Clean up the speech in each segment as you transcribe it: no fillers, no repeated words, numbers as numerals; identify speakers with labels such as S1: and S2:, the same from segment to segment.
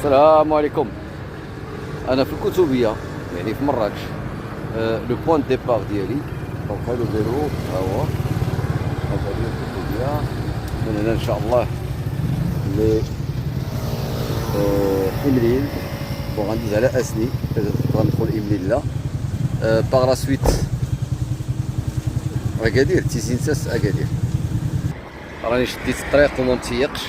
S1: السلام عليكم. انا في الكتبيه يعني في مراكش. لو بوان ديبار ديالي دونك هذا الفيرو ها هو، هذا هي الكتبيه. من هنا ان شاء الله ل إمليل، بون غندوز على اسني غندخل إمليل لا باغ لا سويت اكادير تيزينتاس اكادير. راني شديت الطريق وما متيقش،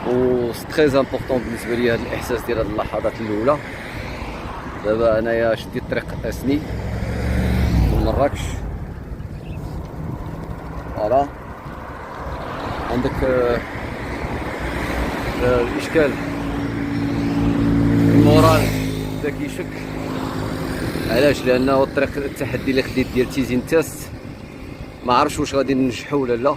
S1: و سي تري امبورطون بالنسبه لي هذا الاحساس ديال هذه اللحظات الاولى. دابا انايا شديت طريق اسني من مراكش، فوالا عندك الاشكال المورال بدا كيشك. علاش؟ لانه الطريق التحدي اللي خديت ديال تيزينتاس ما عرفتش واش غادي ننجحو ولا لا.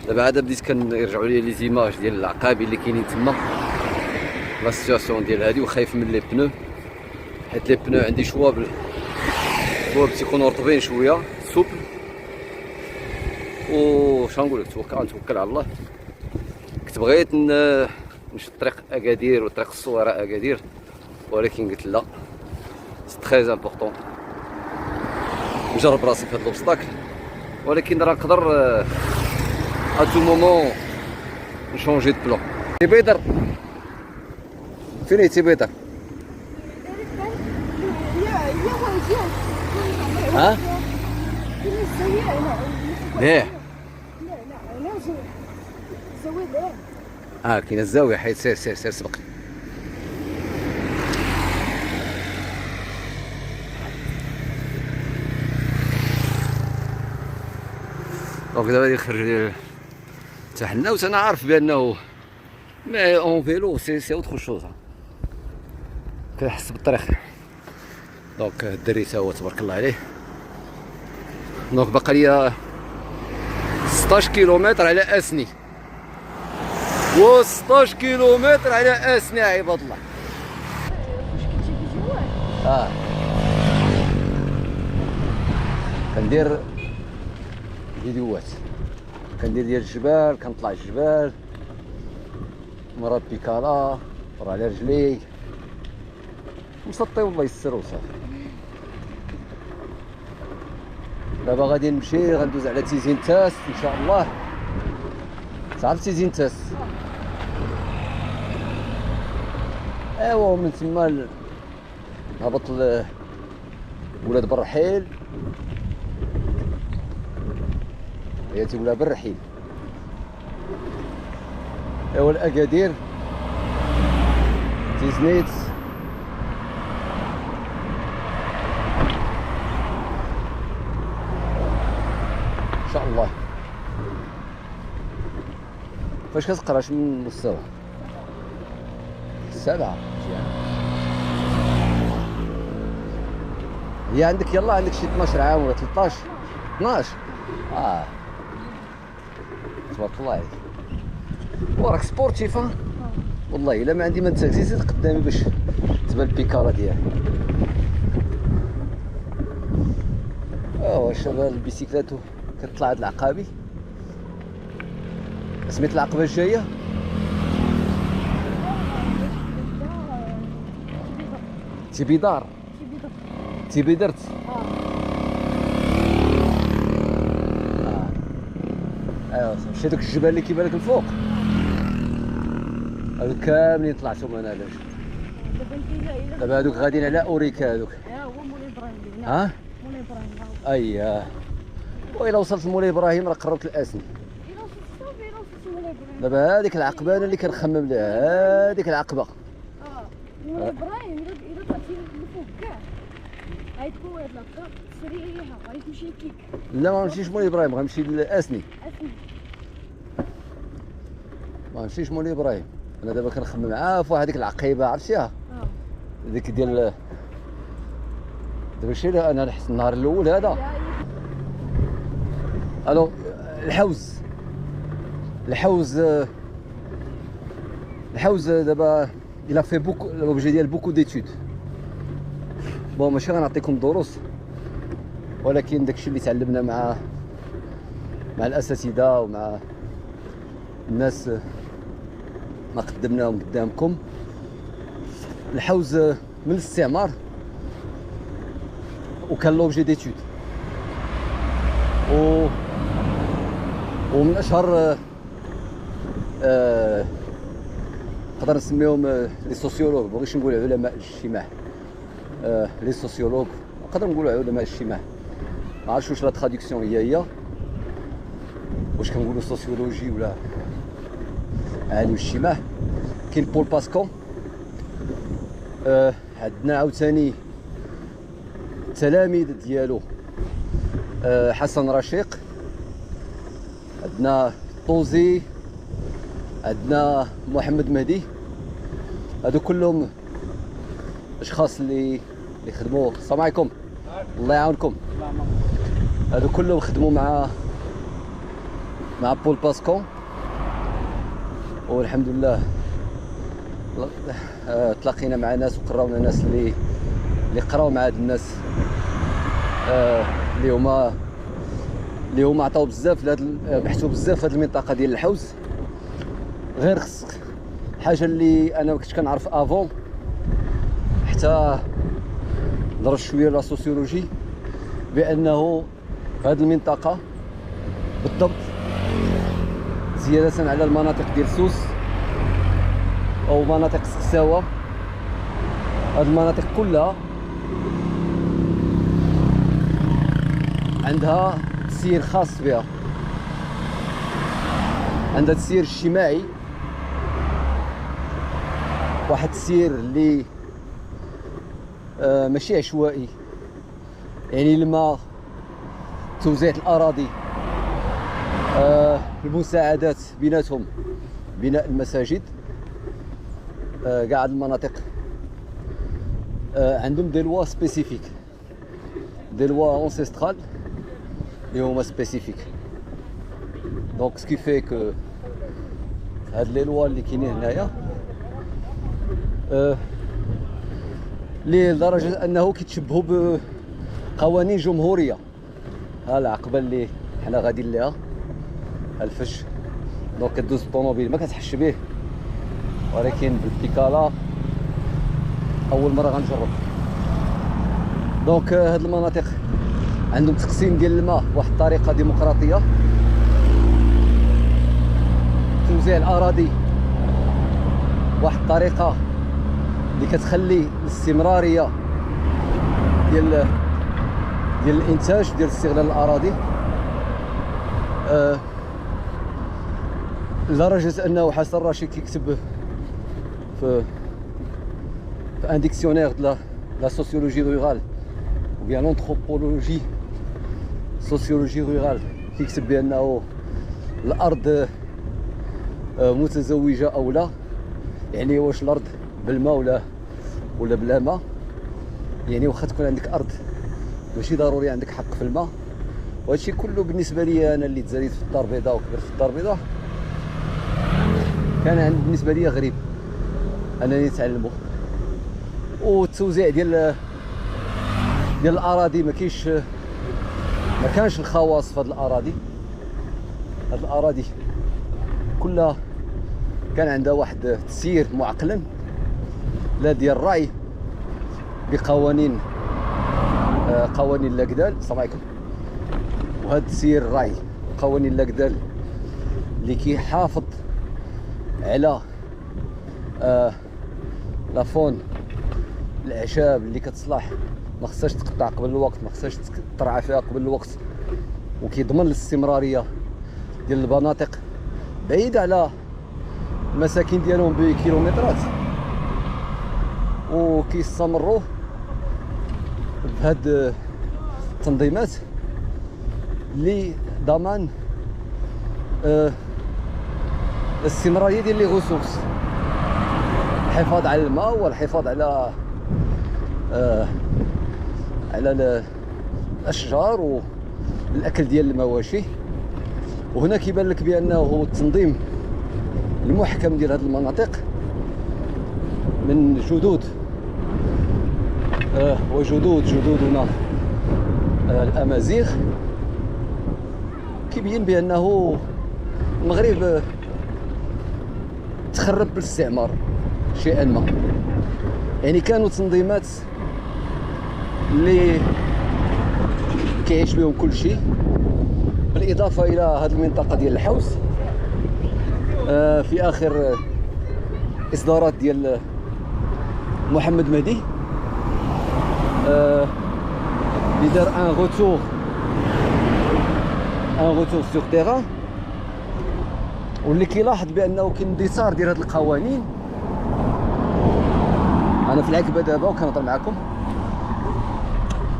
S1: دابا عاد بديت كنرجعوا لي لي زيماج ديال العقابي اللي كاينين تما، لا سيتواسيون ديال هادي، وخايف من لي بنو حيت لي بنو عندي شواب تيكونوا رطبين شويه سوبل. و شنقول لك، نتوكل على الله. كنت بغيت نمشي طريق اكادير وطريق الصويره اكادير، ولكن قلت لا، سي تري امبورطون نجرب راسي في هاد لوبستاكل. ولكن راه نقدر ا تو مومون نشونجي دو بلون. سي بيدر فين سي بيدر؟ ها؟ ليه؟ كاينه الزاويه. حيت سير سبقني. دونك دابا غادي نخرج تحناوت. انا عارف بانه مي اون فيلو سي اوتر شوز، كنحس بالطريق. دونك الدري تا هو تبارك الله عليه. دونك باقا ليا 16 كيلومتر على اسني، و 16 كيلومتر على اسني عباد الله. كندير فيديوهات، كندير ديال الجبال، كنطلع الجبال مرات بيكالا راه على رجلي مسطي والله يسر وصافي. دابا غادي نمشي، غندوز على تيزينتاس ان شاء الله. تعرف تيزينتاس؟ ايوا من تما هبط ولاد برحيل، هي تيقولها بالرحيل. ايوا الاكادير تيزنيت ان شاء الله. فاش كتقرا من المستوى 7 هي عندك؟ يلا عندك شي 12 عام ولا 13 12 تبارك الله عليك. وراك سبورتيف والله. الا ما عندي ما نتاكسي زيد قدامي باش تبان البيكالا ديالي. الشباب البيسيكلاتو كتطلع هاد العقابي. سميت العقبه الجايه تيبيدار. تيبيدرت. ايوا مشي داك الجبال اللي كيبان لك الفوق، هادو كاملين طلعتهم انا. علاش؟ دابا هادوك غاديين على اوريكا هادوك.
S2: هو مولاي ابراهيم. مولاي ابراهيم.
S1: اييه. وإلا وصلت لمولاي ابراهيم راه قربت الاسني.
S2: إلا وصلت مولاي ابراهيم.
S1: دابا هذيك العقبه انا اللي كنخمم لها، هذيك العقبه.
S2: مولاي ابراهيم إلا طلعتي للفوق كاع غيتكون واحد لاكار سريعه، غادي تمشي كيك.
S1: لا ما نمشيش مولاي ابراهيم، غنمشي لاسني. ما نمشيش مولاي ابراهيم. انا دابا كنخمم في هذيك العقيبه، عرفتيها؟ ديك ديال دابا شي انا نحس النهار الاول هذا. الو الحوز دابا الى في بوكو لوبجي ديال بوكو ديتود. بون ماشي غنعطيكم دروس، ولكن داكشي اللي تعلمنا مع الاساتذه ومع الناس ما قدمناهم قدامكم. الحوز من الاستعمار وكان لوبجي ديتود، ومن اشهر نقدر نسميهم لي سوسيولوج، بغيتش نقول علماء الاجتماع، لي سوسيولوج نقدر نقولوا علماء الاجتماع، ما عرفتش واش لا تراديكسيون هي واش كنقولوا سوسيولوجي ولا علم الاجتماع. كاين بول باسكون، عندنا عاوتاني التلاميذ ديالو حسن رشيق، عندنا طوزي، عندنا محمد مهدي. هادو كلهم اشخاص اللي خدموا. السلام عليكم، الله يعاونكم. هادو كلهم خدموا مع بول باسكون، والحمد لله تلاقينا مع ناس وقراونا ناس اللي قراو مع هاد الناس، اللي هما عطاو بزاف بحثوا بزاف في هاد المنطقه ديال الحوز. غير خصك حاجه اللي انا ما كنتش كنعرف افون حتى درست شويه لا سوسيولوجي، بانه في هاد المنطقه بالضبط، زياده على المناطق ديال سوس او مناطق سكساوه، هاد المناطق كلها عندها تسيير خاص بها، عندها تسيير اجتماعي، واحد التسيير اللي ماشي عشوائي، يعني الماء، توزيع الاراضي، المساعدات بيناتهم، بناء المساجد. كاع هاد المناطق عندهم دي لوا سبيسيفيك، دي لوا اونسيسترال اللي هما سبيسيفيك. دونك سكي في كو هاد لي لوا اللي كاينين هنايا لدرجه انه كيتشبهوا بقوانين جمهوريه. ها العقبه اللي حنا غاديين ليها، الفش، دونك كدوز الطوموبيل ما كتحش به، ولكن بالبيكالا اول مره غنجرب. دونك هاد المناطق عندهم تقسيم ديال الماء بواحد الطريقه ديمقراطيه، توزيع الاراضي بواحد الطريقه اللي كتخلي الاستمراريه ديال الانتاج ديال استغلال الاراضي، لدرجه انه حسن رشيد كيكتب في ان ديكسيونير دو لا سوسيولوجي رورال ou bien l'anthropologie sociologie rurale، كيكتب بانه الارض متزوجه او لا، يعني واش الارض بالماء ولا بلا ماء. يعني واخا تكون عندك ارض ماشي ضروري عندك حق في الماء. وهادشي كله بالنسبه لي انا اللي تزاديت في الدار البيضاء وكبرت في الدار البيضاء كان بالنسبه لي غريب انني نتعلمه. والتوزيع ديال الاراضي ما كانش الخواص في هاد الاراضي. هاد الاراضي كلها كان عندها واحد التسيير معقلا، لا ديال الرعي بقوانين قوانين لاكدال. السلام عليكم. وهذا التسيير الرعي قوانين لاكدال اللي كيحافظ على لافون، الاعشاب اللي كتصلح ما خصهاش تقطع قبل الوقت، ما خصهاش ترعى فيها قبل الوقت، وكيضمن الاستمراريه ديال المناطق بعيده على المساكن ديالهم بكيلومترات، وكيستمروا بهاد التنظيمات لضمان الاستمراريه ديال لي غوسورس، الحفاظ على الماء والحفاظ على الاشجار والاكل ديال المواشي. وهنا كيبان لك بانه التنظيم المحكم ديال هذه المناطق من جدود جدودنا الامازيغ كيبين بانه المغرب تخرب بالاستعمار شيئا ما. يعني كانوا تنظيمات اللي كيعيش بهم كل شيء، بالاضافه الى هذه المنطقه ديال الحوس. في اخر اصدارات ديال محمد مهدي اللي دار ان روتور سور تيران، واللي كيلاحظ بانه كاين اندثار ديال هذه القوانين. انا في العقبه دابا وكنهضر معكم،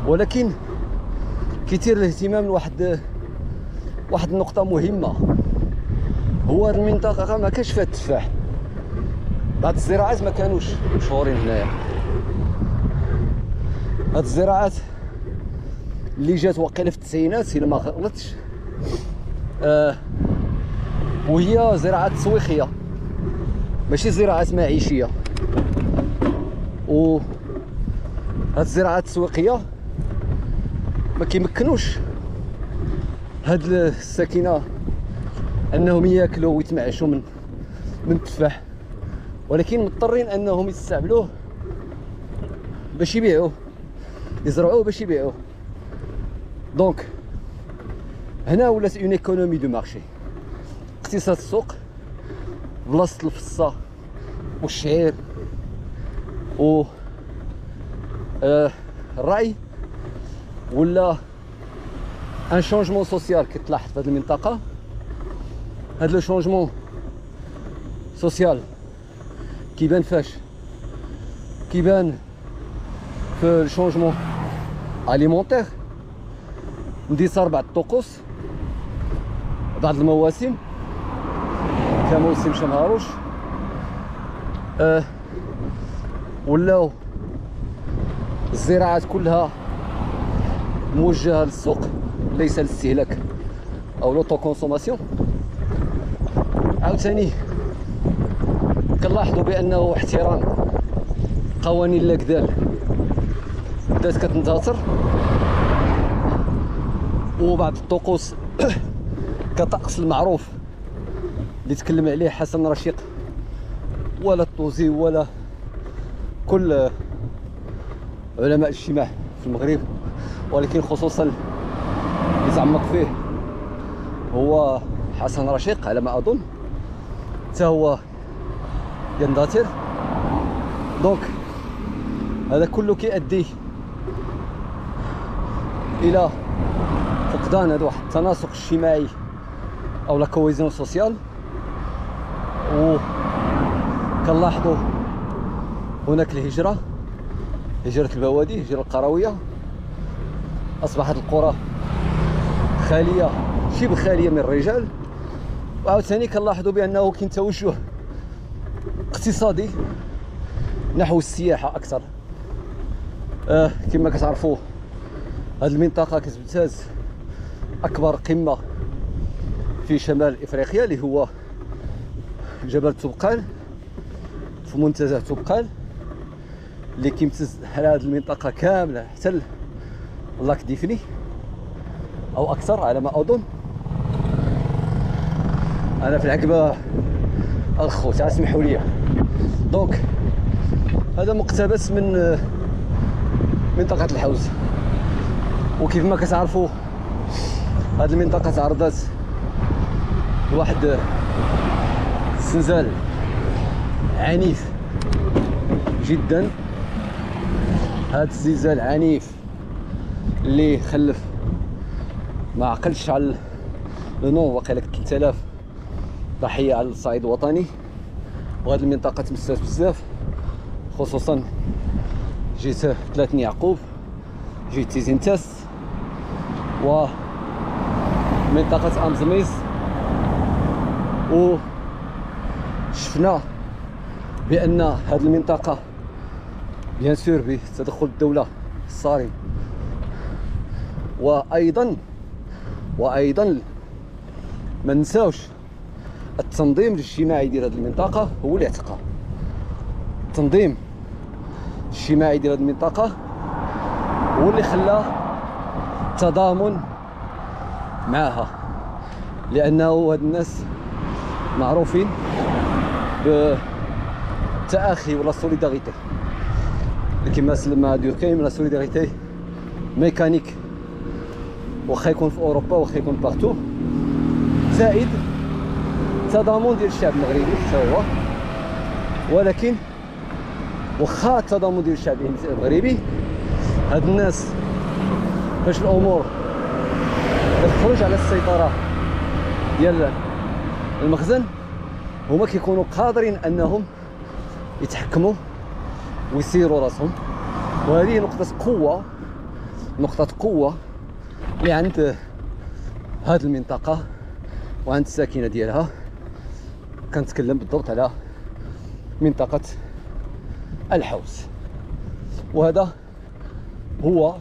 S1: ولكن كيثير الاهتمام لواحد النقطه مهمه، هو هذه المنطقه ما كانش فيها التفاح. بعض الزراعات ما كانوش مشهورين هنايا. هاد الزراعات اللي جات واقيلا في التسعينات الا ما غلطتش، وهي زراعات تسويقيه ماشي زراعات معيشيه. و هاد الزراعات التسويقيه ما كيمكنوش هاد الساكنه انهم ياكلوا ويتمعشوا من التفاح، ولكن مضطرين انهم يستعملوه باش يبيعوه، يزرعوه باش يبيعوه. دونك هنا ولات اون ايكونومي دو مارشي، اقتصاد السوق بلاصه الفصه والشعير و الرعي، ولا ان شونجمون سوسيال كيتلاحظ في هذه المنطقه. هذا لو شونجمون سوسيال كيبان فاش؟ كيبان في الشونجمون اليمونتير، اندثار بعض الطقوس، بعض المواسم كموسم شمهاروش، ولاو الزراعات كلها موجهه للسوق ليس للاستهلاك او لوطو كونسوماسيون. عاوتاني كنلاحظوا بانه احترام قوانين الاكدال بدات كتنتظر، وبعض الطقوس كطقس المعروف اللي تكلم عليه حسن رشيق ولا الطوزي ولا كل علماء الاجتماع في المغرب، ولكن خصوصا اللي تعمق فيه هو حسن رشيق على ما اظن، حتى هو يندثر. دونك هذا كله كيؤدي الى فقدان هذا واحد التناسق اجتماعي او لا كويزيون سوسيال. و كنلاحظوا هناك الهجره، هجره البوادي، الهجره القرويه. اصبحت القرى خاليه شبه خاليه من الرجال. وعاوتاني كنلاحظوا بانه كاين توجه اقتصادي نحو السياحه اكثر. كما كتعرفوا هذه المنطقه كتمتاز اكبر قمه في شمال افريقيا اللي هو جبل توبقال، في منتزه توبقال اللي كيمتز على هذه المنطقه كامله حتى اللاك ديفني او اكثر على ما اظن. انا في العقبه اخو اسمحوا لي. دونك هذا مقتبس من منطقه الحوز، وكيف ما كتعرفوا هذه المنطقه تعرضت لواحد الزلزال عنيف جدا. هذا الزلزال عنيف اللي خلف ما عقلش على لو نون واقيلا 3000 ضحيه على الصعيد الوطني. وهذه المنطقه تمست بزاف، خصوصا جيت ثلاث يعقوب، جيت تيزينتاس، ومنطقه امزميس. وشفنا بان هذه المنطقه بيان سور بتدخل الدوله الصارم، وايضا ما نساوش التنظيم الاجتماعي ديال هذه المنطقه هو اللي اعتقى. التنظيم الاجتماعي ديال هذه المنطقه هو اللي خلى تضامن معها، لانه هاد الناس معروفين بالتآخي ولا سوليداريتي اللي كيما ما دوركايم لا سوليداريتي ميكانيك، واخا يكون في اوروبا واخا يكون بارتو، زائد التضامن ديال الشعب المغربي حتى هو. ولكن واخا التضامن ديال الشعب المغربي، هاد الناس باش الامور تخرج على السيطره ديال المخزن هما كيكونوا قادرين انهم يتحكموا ويسيروا راسهم. وهذه نقطة قوة اللي عند هذه المنطقة وعند الساكنة ديالها. كنتكلم بالضبط على منطقة الحوس، وهذا هو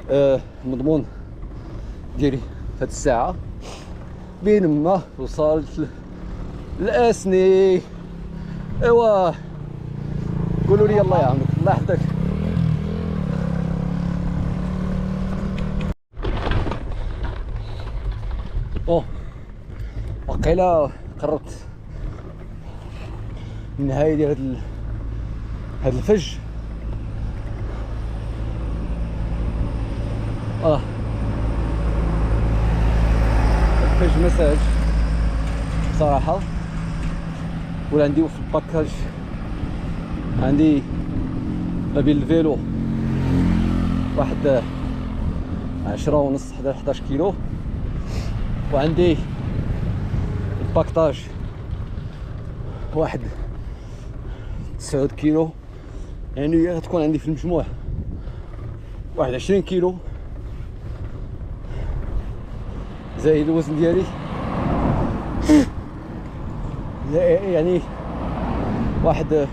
S1: المضمون ديالي في هذه الساعة. بينما وصلت الاسني، ايوا قولوا لي الله يعاونك الله يحفظك. وقيلا قربت النهاية ديال هاد الفج. الفج مساج صراحة. ولا عندي في الباكاج عندي ما بين الفيلو واحد 10.5 حتى 11 كيلو، وعندي الباكتاج واحد 9 كيلو، يعني غتكون عندي في المجموع واحد 20 كيلو زائد الوزن ديالي، يعني واحد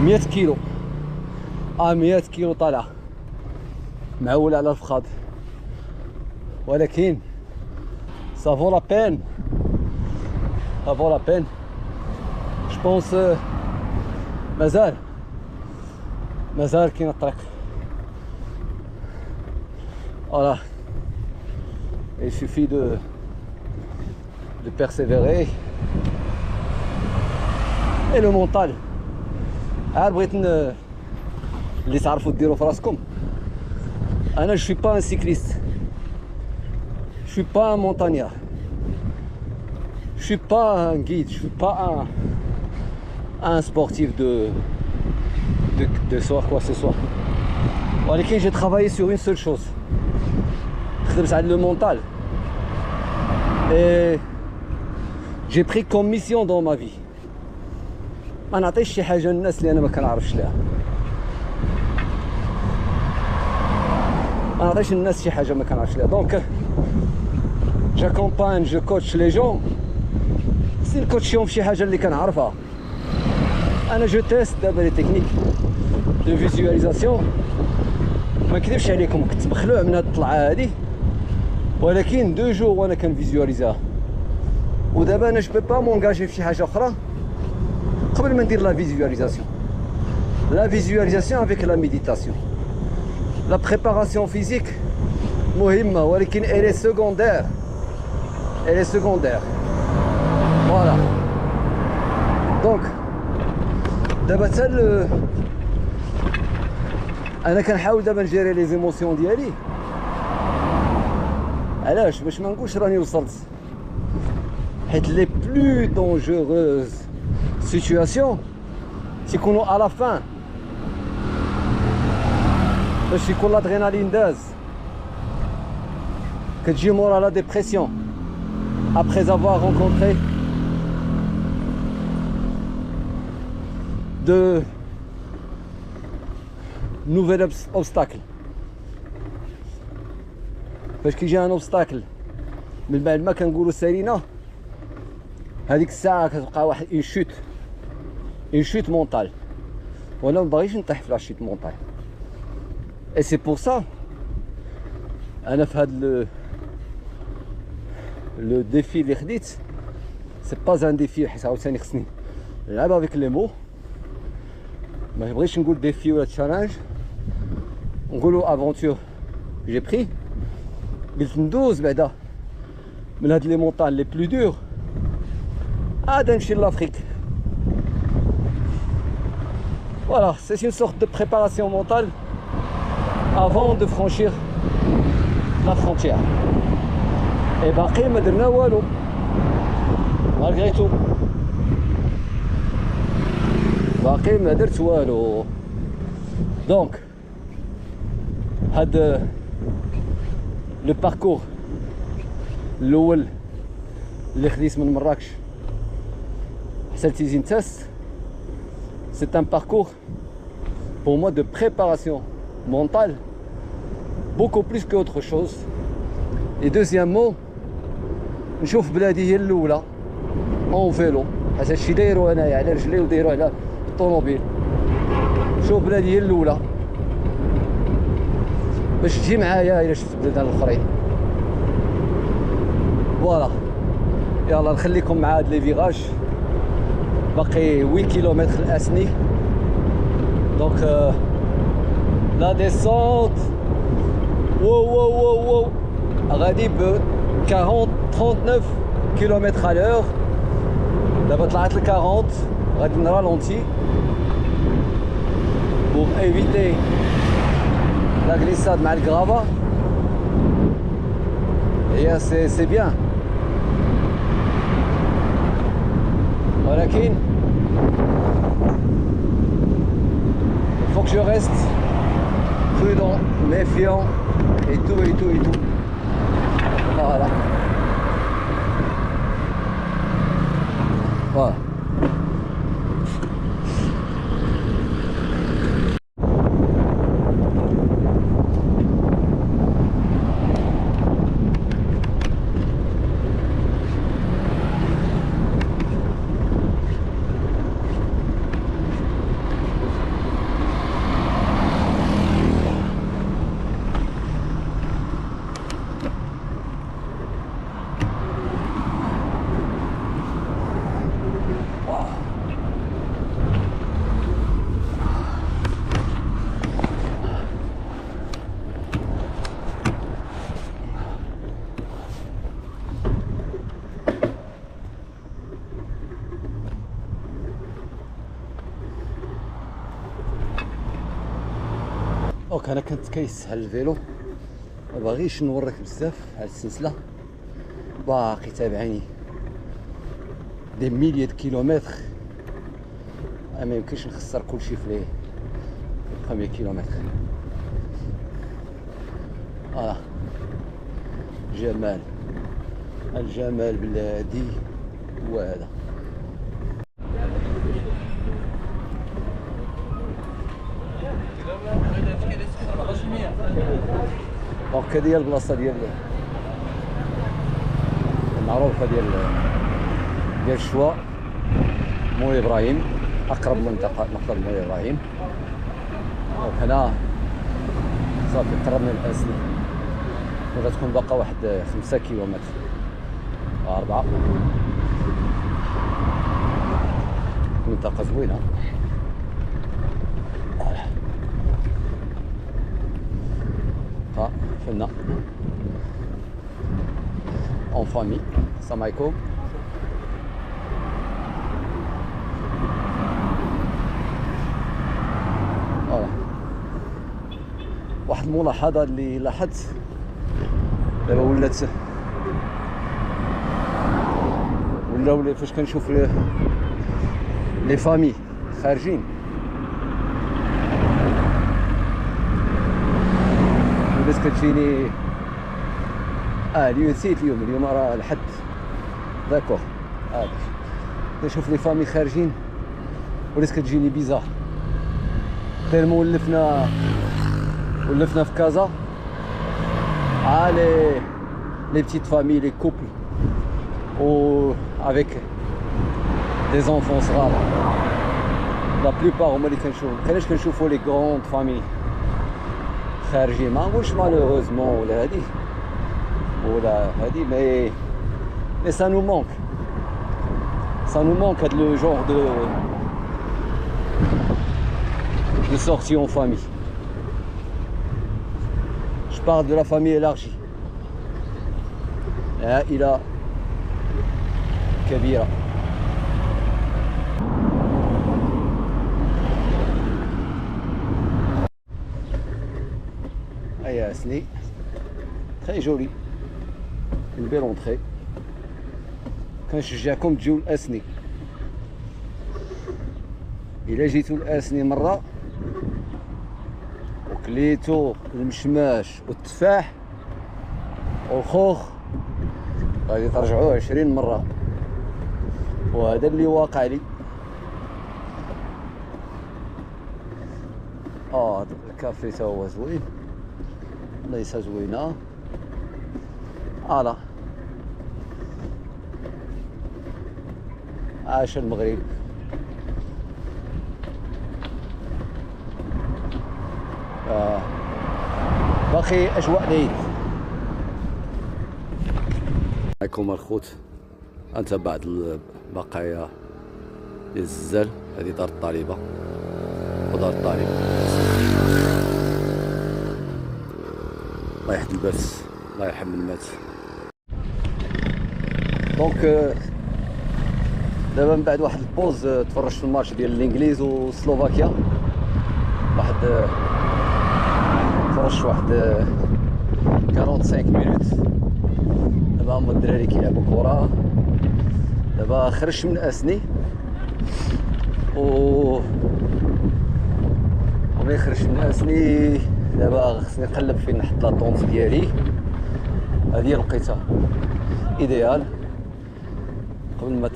S1: 100 كيلو. 100 كيلو طالعة معول على الفخاذ، ولكن سافو لا بين، سافو لا بين. جو بونس مازال كاين الطريق. فوالا il suffit de persévérer. et le mental عاد بغيت اللي تعرفوا ديروا في راسكم. انا je suis pas un cycliste, je suis pas un montagnard, je suis pas un guide, je suis pas un sportif de soir quoi ce soit. ولكن j'ai travaillé sur une seule chose, خدمت على le mental, et j'ai pris comme mission dans ma vie ما نعطيش شي حاجه للناس اللي انا ما كنعرفش ليها. ما نعطيش الناس شي حاجه ما كنعرفش ليها. دونك جاكومبان جو كوتش لي جون، سي نكوتشيهم في شي حاجه اللي كنعرفها. انا جو تيست دابا لي تكنيك دو فيزواليزاسيون. ما نكذبش عليكم كنت مخلوع من هاد الطلعه هادي، ولكن 2 جور وانا كنفيزواليزاها. ودابا انا جو بي با مونغاجي في شي حاجه اخرى قبل ما ندير لا فيزواليزاسيون. لا فيزواليزاسيون افيك لا ميديتاسيون. لا بريباراسيون فيزيك مهمه، ولكن elle est secondaire. elle est secondaire. voilà. دونك دابا حتى انا كنحاول دابا نجيري لي زيموسيون ديالي. علاش؟ باش ما نقولش راني وصلت، حيت لي بلو دونجوروز سيتوياسيون تيكونوا على فان، باش يكون لادرينالين داز كتجي مورا لا ديبرسيون après avoir rencontré de nouveaux obstacles. فاش كيجي ان اوبستاكل من بعد ما كنقولوا سالينا، هذيك الساعه كتبقى واحد اون شوت مونطال، وانا ما باغيش نطيح في لا شوت مونطال. اي سي بور سا انا في هذا لو ديفي اللي خديت، سي با ان ديفي، حيت عاوتاني خصني نلعب افيك لي مو. ما بغيتش نقول ديفي ولا تشالنج، نقولوا افونتور جي بري. قلت ندوز بعدا من هاد لي مونطان لي بلو دور عاد نمشي لافريك. Voilà, c'est une sorte de préparation mentale avant de franchir la frontière. Et باقي ما درنا والو malgré tout. باقي ما درت والو. Donc هاد لو باركور الاول اللي خديت من مراكش حتى لتيزين تاس، c'est un parcours pour moi de préparation mentale beaucoup plus qu'autre chose. Et deuxièmement نشوف بلادي هي الاولى اون فيلو، هذا الشيء دايرو انايا على رجلي ودايرو على الطوموبيل. شوف بلادي هي الاولى باش تجي معايا الى شفت بلدان الاخرين. فوالا يلا نخليكم مع هاد لي فيراج. باقي 8 كيلومتر الاسني. دونك لا ديسونت واو غادي ب 39 كيلومتر على لور. دابا طلعت ل 40 غادي نرالونتي pour éviter la glissade مع الكرافا. Et c'est bien. ولكن il faut que je reste prudent, méfiant et tout. Voilà. Voilà. دونك انا كنت كيسهل الفيلو، مباغيش نوريك بزاف على السلسله، باقي تابعيني دي ميليي دو كيلومتر، ما يمكنش نخسر كلشي في لي بروميير كيلومتر. فوالا جمال الجمال بلادي هو هذا. دونك هذه هي البلاصه ديال المعروفه ديال الشوا مولاي ابراهيم، اقرب منطقه مقر مولاي ابراهيم. دونك هنا صافي قربنا للاسني، وغتكون باقا واحد 5 كيلومتر 4. منطقه زوينه. فهمنا en famille. السلام عليكم. فوالا واحد الملاحظه اللي لاحظت دابا ولاو فاش كنشوف لي فامي خارجين بس كتجيني اليوم نسيت اليوم راه الحد داكوغ. كنشوف لي فامي خارجين ولات كتجيني بيزار تالمو ولفنا في كازا لي بتيت فامي لي كوبل و افيك دي زونفون صغار. لا بلوبار هما اللي كنشوفو، مكانش كنشوفو لي كروند فامي خارجين. ما نقولش مالوروزمون ولا هادي مي ça nous manque هاد لو جونغ de sortie en famille. Je parle de la famille élargie. عائلة كبيرة فيها اسني تري جولي اون بيل اونطري. كنشجعكم تجيو لاسني. الا جيتو لاسني مره وكليتو المشماش والتفاح والخوخ غادي ترجعوا 20 مره، وهذا اللي واقع لي. هذا الكافي تا هو زوين، ليس زوينه. فوالا عاش المغرب. باقي اجواء العيد. معكم الخوت. انت بعد البقايا ديال الزلزال. هذه دار الطالبه ودار الطالب. الله يحد الباس، الله يرحم المات. دونك دابا من بعد واحد البوز تفرجت في الماتش ديال الانجليز وسلوفاكيا. تفرجت واحد 45 مينوت. دابا هما الدراري كيلعبوا كره. دابا خرجت من اسني ملي خرجت من اسني دابا خصني نقلب فين نحط لا طونط ديالي. هذه لقيتها ايديال قبل ما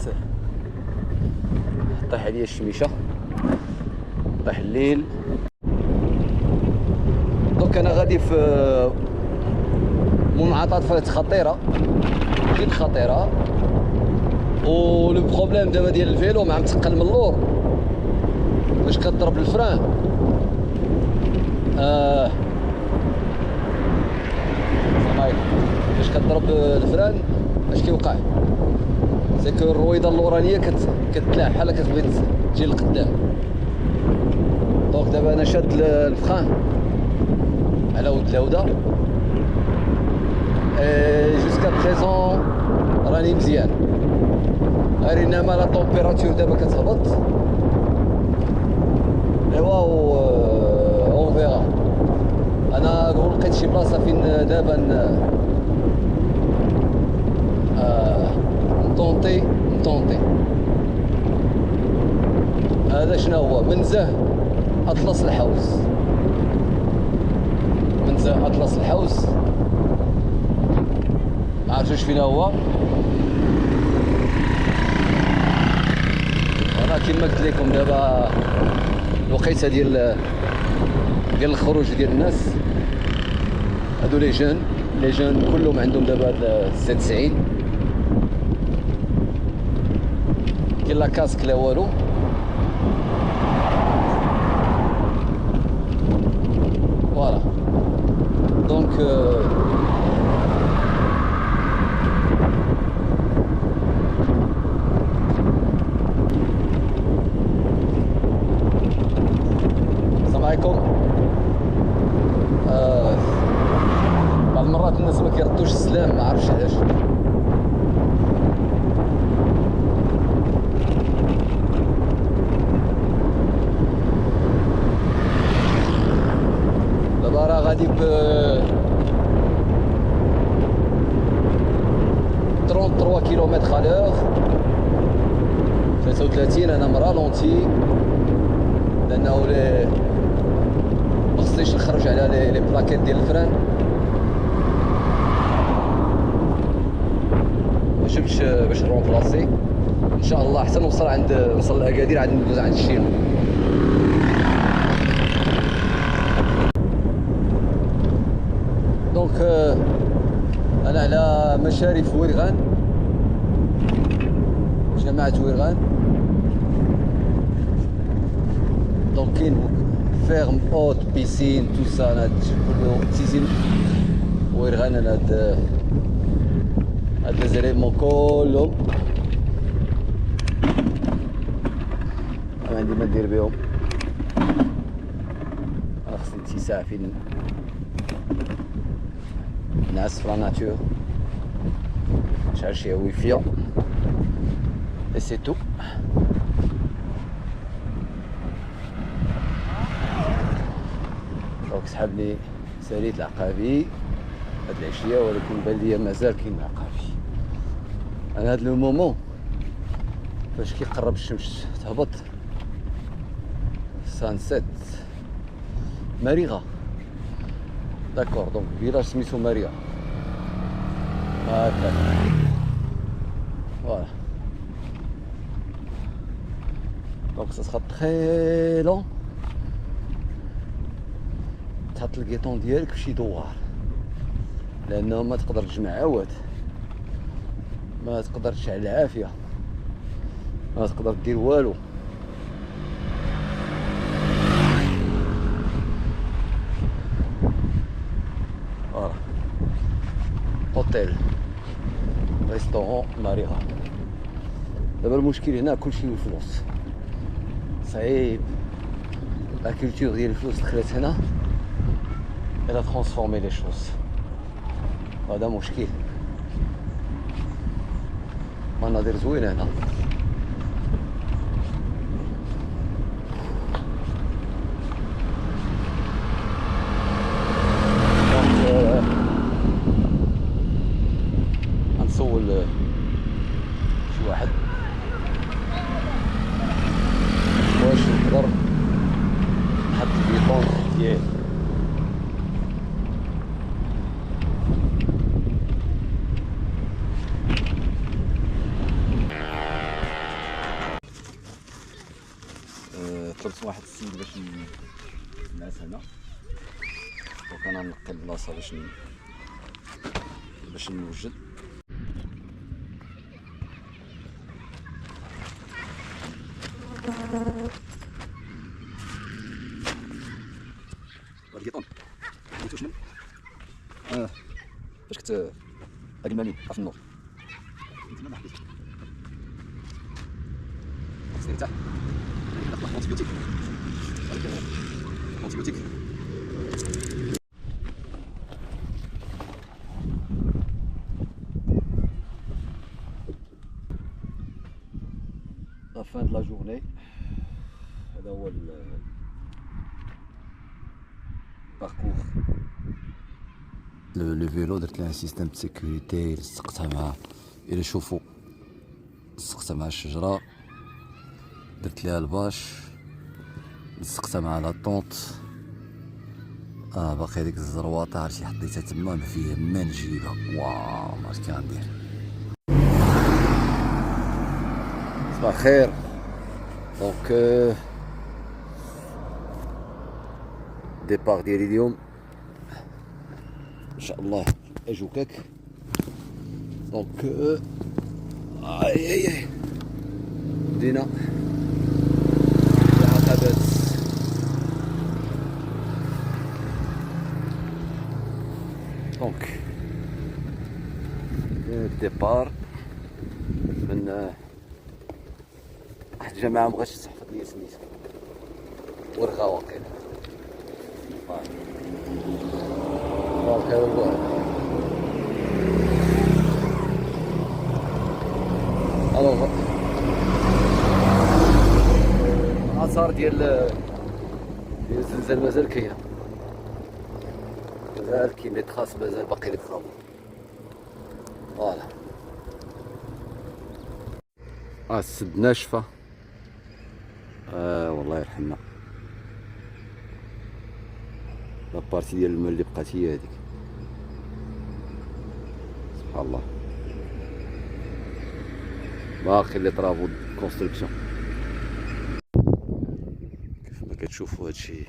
S1: طيح عليا الشميشه، طيح الليل. دونك انا غادي في منعطفات خطيره جد خطيره، و لو بروبليم دابا ديال الفيلو مع متقل من اللور باش كضرب الفران. باش كضرب الفران اش كيوقع؟ سيكو الرويضه اللورانيه كتطلع بحال كتبغي تجي لقدام. دونك دابا انا شاد الفران على ود العوده. جوسكا بريزون راني مزيان، غير انما لا طومبيراتور دابا كتهبط. ايوا اون فيغا. انا لقيت شي بلاصه فين دابا نطونطي. هذا شنو هو؟ منزه اطلس الحوس. منزه اطلس الحوس ما عرفتش فين هو. انا كما قلت لكم دابا الوقيته ديال الخروج ديال الناس. هادو لي جون كلهم عندهم دابا الزد 90. كاين لا كاسك لا والو. فوالا دونك السلام عليكم. بعض المرات الناس ما كيردوش السلام، ما عرفتش علاش. دابا راه غادي ب 33 كيلومتر على لور. 33 انا مرالونتي لانه ما خصنيش نخرج على لي بلاكيت ديال الفران. ما شفتش باش نرومبلاسي ان شاء الله حتى نوصل لاكادير عاد ندوز عند الشينو. دونك انا على مشارف ويرغان، جماعة ويرغان. دونك كاين فيرم اوت بيسين تو سا. انا كله تيزين ويرغان. انا هاد لي زيليمون كلهم ما عندي ما ندير بهم. انا خصني اتساع فين نعس في لا ناتور، نشعل شي ويفيا اي سي تو. دونك ساليت العقابي هاد العشيه، ولكن بان ليا مازال كاين العقابي. انا هاد لو مومون فاش كيقرب الشمس تهبط سانسيت ماريغا، داكور. دونك فيلاج سميتو ماريغا هكا. فوالا دونك سا سخا تخي لون. تحط الكيطون ديالك فشي دوار، لانه ما تقدر تجمع عواد، ما تقدر تشعل العافيه، ما تقدر دير والو. فوالا اوتيل ريستورون ماريغا. دابا المشكل هنا كلشي الفلوس، صعيب. لا كولتور ديال الفلوس دخلت هنا، elle a transformé les choses. هذا مشكل. مناظر زوينة هنا. غنسول شي واحد واش نقدر نحط البيطون ديالي. طلبت واحد السيد باش نعس هنا، دونك انا نقي البلاصه باش نوجد. هاد الكيطون ديتو شمن فاش كنت هاك المامين في النور تما ما حبيتش خصني نرتاح. ناخذ انتيبيوتيك، ولكن انتيبيوتيك لا فان دو لا جورني. هذا هو الباركور. لو فيلو درت ليه ان سيستيم دو سيكوريتي، لصقتها مع الى شوفوا لصقتها مع الشجره، درت ليها الباش، لصقتها مع لا طونط. باقي هذيك الزروطه عرفتي حطيتها تما ما فيها ما نجيبها. واو ما عرفت كندير. صباح الخير. دونك ديبار ديالي اليوم ان شاء الله اجوكاك. دونك اي بدينا العقبات. دونك الديبار من واحد الجماعه مبغاتش تحفظ لي سميتها ورغا واقيلا. دونك هذا هو الوغ الاثار ديال الزلزال مازال كاين، مازال كاين لي تخاص، مازال باقي لي ترابو. فوالا السد ناشفه. والله يرحمنا. لابارتي ديال الماء اللي بقات هي هذيك، سبحان الله. باقي لي طرافو كونستركسيون. كيف ما كتشوفوا هادشي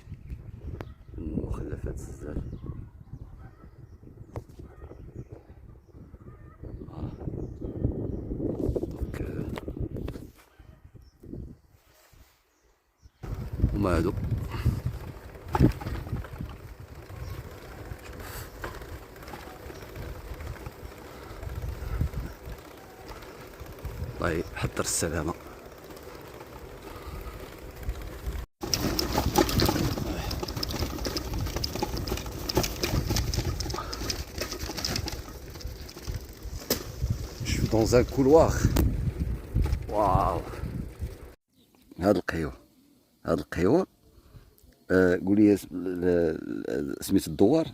S1: من مخلفات الزلزال. دونك هما هادو. الله يحضر السلامة. Je suis dans un couloir. واو هاد القهيوة، هاد القهيوة قولي سميت الدوار.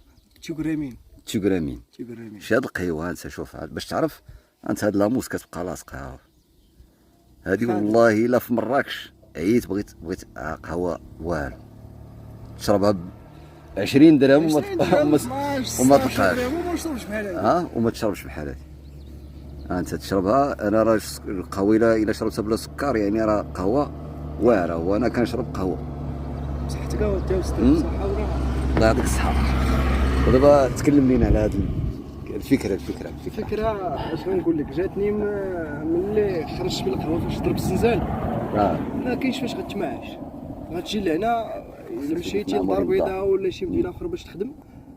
S3: تيغرامين
S1: تيغرامين.
S3: تيغرامين.
S1: شي هاد القهوه انت شوف عاد باش تعرف انت هاد لاموس كتبقى لاصقه هادي والله الا في مراكش عييت بغيت قهوه والو تشربها ب 20 درهم وما تلقاش
S3: وما نشربش بحال هذا.
S1: وما تشربش بحال هادي. انت تشربها انا راه القهوه الا شربتها بلا سكر يعني راه قهوه واعره وانا كنشرب قهوه.
S3: صحتك اودي والصحه وراه.
S1: الله يعطيك الصحه. ودابا تكلم لينا على هذه الفكره.
S3: الفكره اش غنقول لك جاتني ملي خرجت من القهوه فاش ضرب الزنزال ما كاينش فاش غتمعش غتجي لهنا الا مشيتي لدار بيضاء ولا شي مدينه اخرى باش تخدم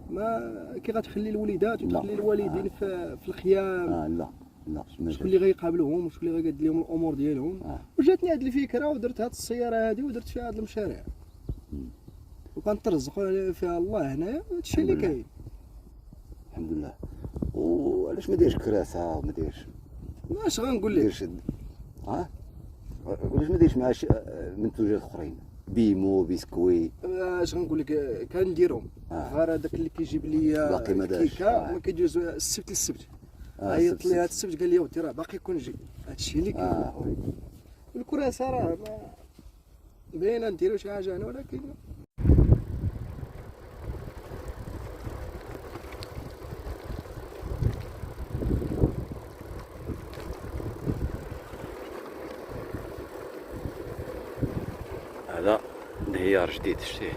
S3: ما كي غتخلي الوليدات وتخلي الوالدين في الخيام.
S1: لا
S3: شكون اللي غيقابلوهم وشكون اللي غيقاد لهم الامور ديالهم. وجاتني هذه الفكره ودرت هذه السياره هذه ودرت فيها هذه المشاريع وكنترزق فيها الله هنايا. هادشي اللي كاين
S1: الحمد لله. وعلاش ما دايرش كراسه وما دايرش
S3: اش غنقول لك
S1: علاش ما دايرش مع منتوجات اخرين بيمو بسكوي
S3: اش غنقول لك كنديرهم غير هذاك اللي كيجيب لي
S1: باقي ما داش
S3: كيكه ما كيدوز السبت للسبت. عيطت لي هذا السبت قال لي ودي راه باقي كنجي. هادشي اللي كاين. الكراسه راه باينه نديرو شي حاجه هنا ولكن
S1: هذا انهيار جديد شتيه.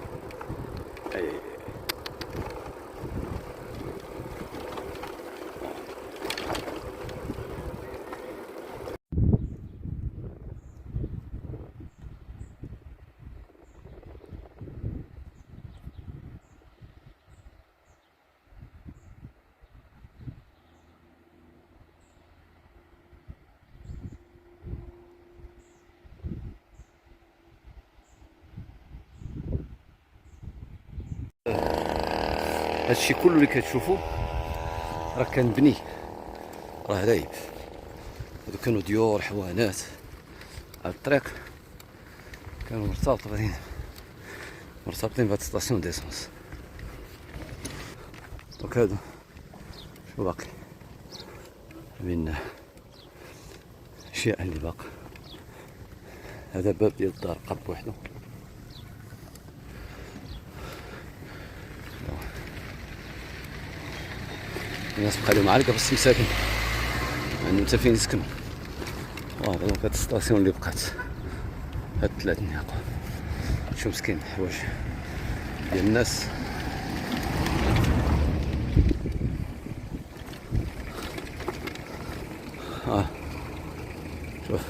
S1: هادشي كله اللي كتشوفوا راه كنبني راه دايب. هادو كانوا ديور حوانات على الطريق كانوا مرتبطين بهاد ستاسيون ديسونس. دونك هادو شو باقي من الاشياء اللي باقا. هذا باب ديال الدار قاب بوحدو. الناس بقى لهم عالقه بس مساكن ما عندهم حتى فين يسكنوا. فوالا دونك هاد الستاسيون اللي بقات هاد 3 نقاط شو مسكين الحوايج ديال الناس. شوف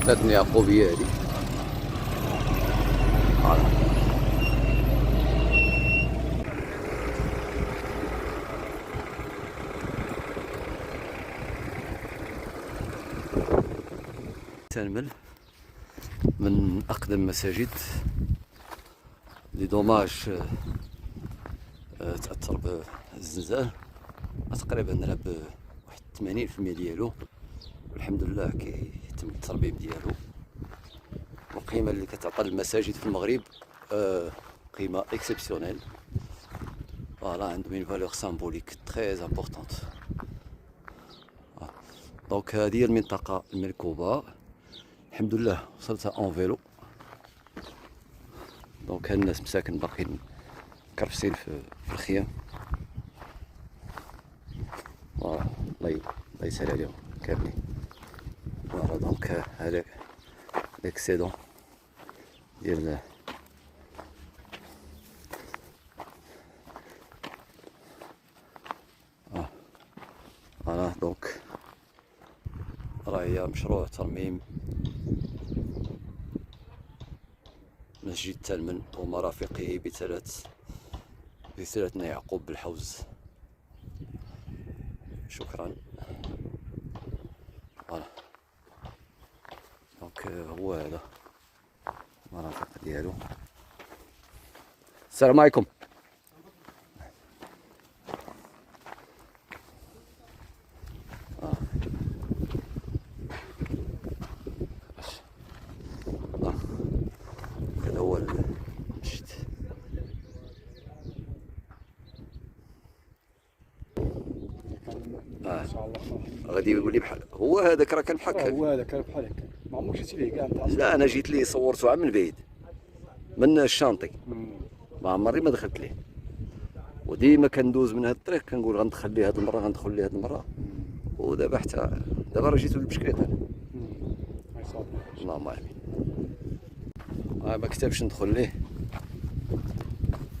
S1: ثلاث يعقوبية هذه. تنمل من أقدم مساجد لدوماج تأثر بالزلزال تقريبا راه بواحد 80% ديالو. والحمد لله كيتم الترميم ديالو. والقيمة اللي كتعطى للمساجد في المغرب قيمة اكسبسيونيل. فوالا عندهم اون فالور سامبوليك تري امبورطونت. دونك هذه هي المنطقة المركوبة الحمد لله وصلتها اون فيلو. دونك هاد الناس مساكن باقيين كرفسين في الخيام. فوالا الله يسهل عليهم كاملين. فوالا دونك هذاك ليكسيدون ديال فوالا دونك راه هي مشروع ترميم مسجد تلمن ومرافقه بثلاث يعقوب بالحوز. شكرا. فوالا دونك هو هذا المرافق ديالو. السلام عليكم.
S3: ان شاء الله صافي.
S1: غادي يولي بحال هو هذاك، راه كان بحال هكا.
S3: هو هذا كان بحال هكا، ما عمرك جيتي ليه كاع انت؟
S1: لا انا جيت ليه صورته عام من بعيد من الشانطي، ما عمري ما دخلت ليه، وديما كندوز من هاد الطريق كنقول غندخل ليه هاد المره، غندخل ليه هاد المره، ودابا حتى دابا راه جيت بالبشكليت انا.
S3: ما يصاب.
S1: اللهم امين. ما كتبش ندخل ليه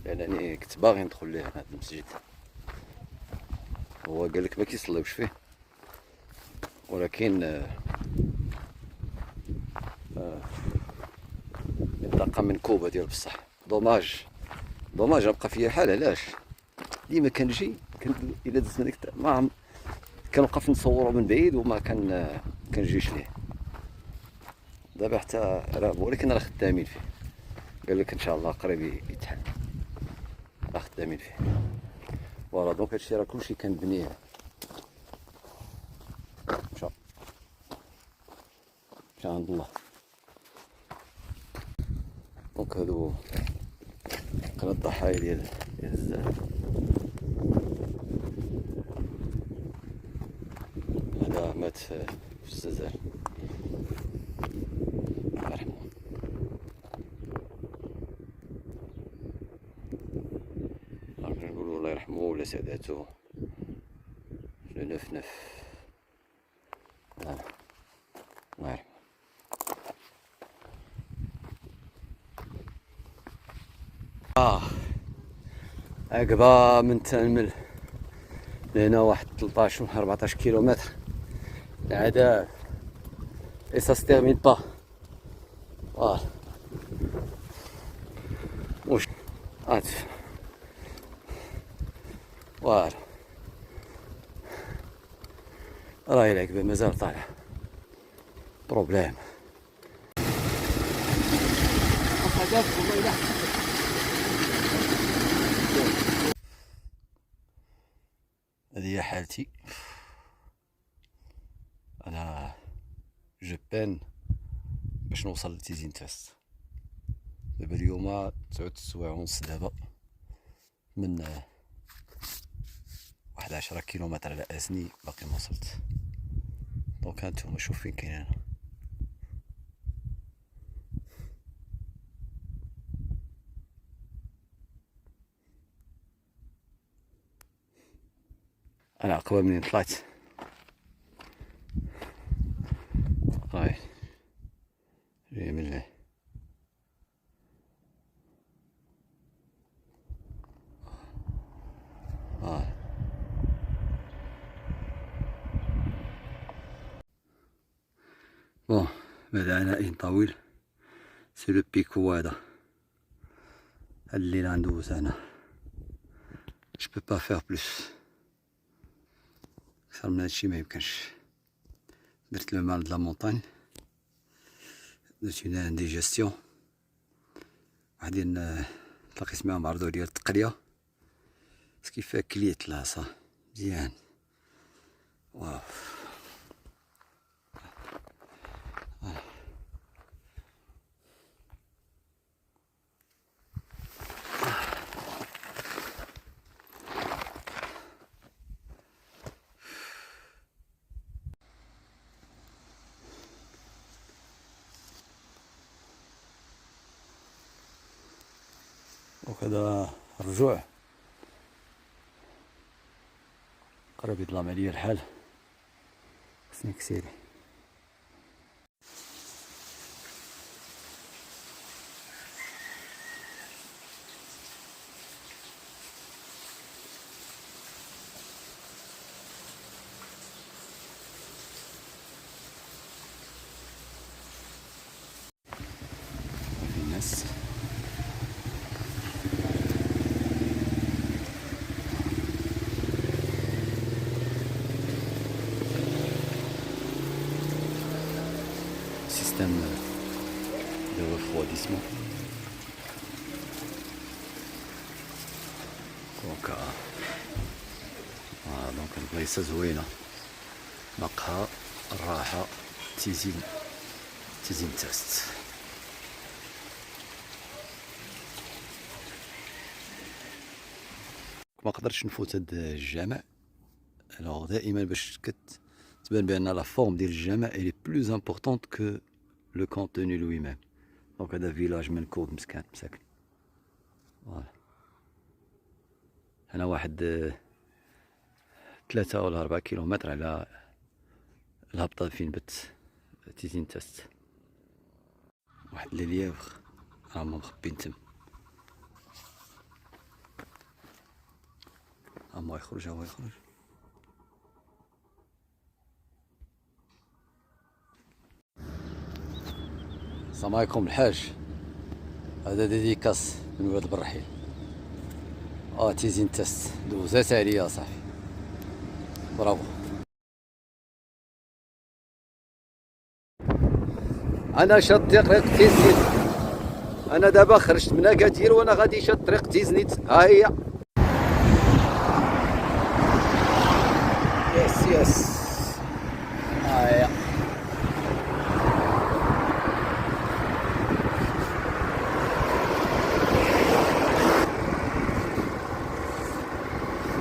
S1: لانني كنت باغي ندخل ليه هذا المسجد، هو قال لك ما كيصليوش فيه، ولكن منطقة منكوبة ديال بصح. دوماج ابقى فيا حال. علاش ديما كنجي الا دزت من ديك ما كنوقف نصورو من بعيد وما كنجيش ليه. دابا حتى ولكن راه خدامين فيه، قال لك ان شاء الله قريب يتحل، راه خدامين فيه. فوالا دونك هادشي راه كلشي كنبنيه مشى عند الله. دونك هادو كانوا الضحايا ديال الزلزال. هذا مات في الزلزال، الله يرحمه. نقولوا الله يرحمه ولا سعداته لو 9 الله يرحمه. عقبة من تنمل لهنا واحد 13 و 14 كيلومتر العذاب، اي سا ستيرمين با. واش عاطف فوالا، راهي العقبة مازال طالعة بروبليم. هذه هي حالتي انا، جو بين باش نوصل لتيزين تاس. دابا اليوم 9:09 دابا، من واحد 10 كيلومتر على اسني باقي ما وصلت. دونك هانتوما شوف فين كاين انا. انا عقبه منين طلعت هاي جاي من ليه. بون بعد عناء طويل سي لو بيك هو هذا الليل غندوز هنا. جو بو با فيغ بلوس، اكثر من هادشي ما يمكنش. درت لو مال د لا مونطاgne، درت اون انديجيستيون، وحدين تلاقيت معاهم عرضو ديال التقلية سكيف كليت لاصا مزيان. واو وكذا الرجوع قرب يظلم عليا الحال، خصني كسيري. في الناس système de refroidissement. Donc دونك البلايصة زوينة، مقهى الراحة تيزين تاست. ما قدرتش نفوت هاد الجامع الوغ دائما باش تبان بان لا فورم ديال الجامع الي بلوز امبورطونت كو لو كونتوني لوي ميم. دونك هذا فيلاج منكوب مساكن. فوالا هنا واحد 3 ولا 4 كيلومتر على الهبطة فين بت تيزين تاست. واحد ليليافغ راهم مخبين تم. هو يخرج السلام عليكم الحاج. هذا ديديكاس من ولاد البرحيل. تيزين تاست دوزات عليا صاحبي، برافو. انا شاد طريق تيزنيت، انا دابا خرجت من اكادير وانا غادي شاد طريق تيزنيت. ها هي يس ها هي.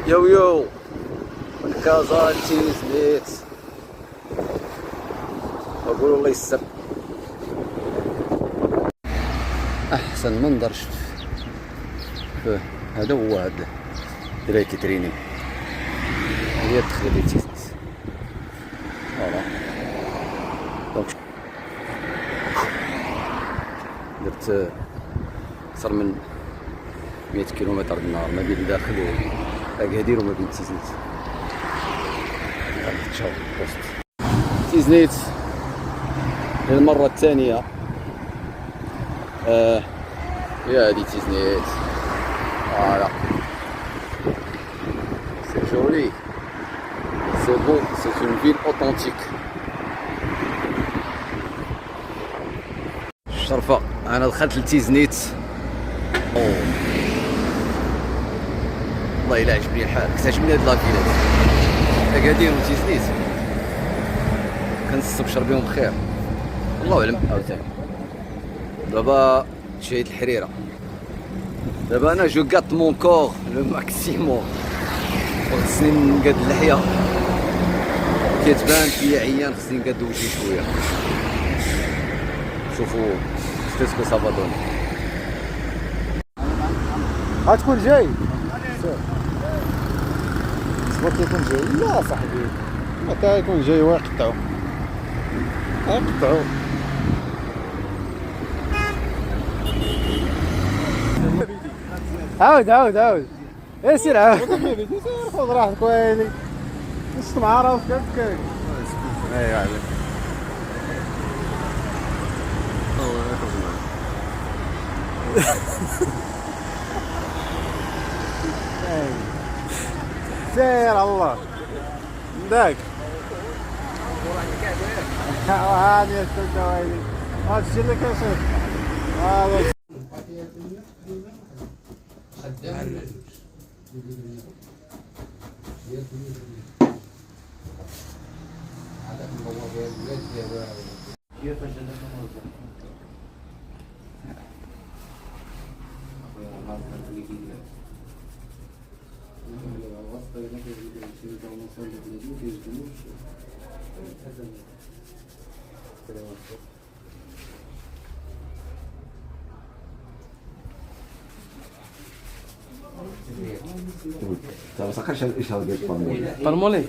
S1: يو من كازا لتيزنيت، اقول الله يسر. احسن منظر شفت هذا هو هذا دراي كيتريني هي الدخله ديال تيزنيت. فوالا دونك درت اكثر من 100 كيلومتر النهار ما بين الداخل واكادير وما بين تيزنيت. تشوف بوست تيزنيت للمره الثانيه. يا هادي تيزنيت. فوالا سي جولي سي بو سي اون فيل اوثنتيك. الشرفة انا دخلت لتيزنيت. والله الا عجبني الحال، كتعجبني هاد لافيلات اكادير وتيزنيت، كنستبشر بهم بخير الله اعلم. عاوتاني دابا شهيت الحريرة، دابا انا جو غات مون كور لو ماكسيموم. خصني نقاد اللحية، كتبان فيا عيان، خصني نقاد وجهي شوية. شوفوا سكو سافا دوني.
S3: غتكون جاي صبرت يكون جاي. لا صاحبي متى يكون جاي ويقطعو عاود سير عاود خذ راحتك. ويلي نشط مع راسك هكاك. ايوا عليك سير الله داك هاني يا ستة. ويلي هاد الشيء اللي كنشوف هذا
S1: ما سقاش الاشاره ديال
S3: بالمولي.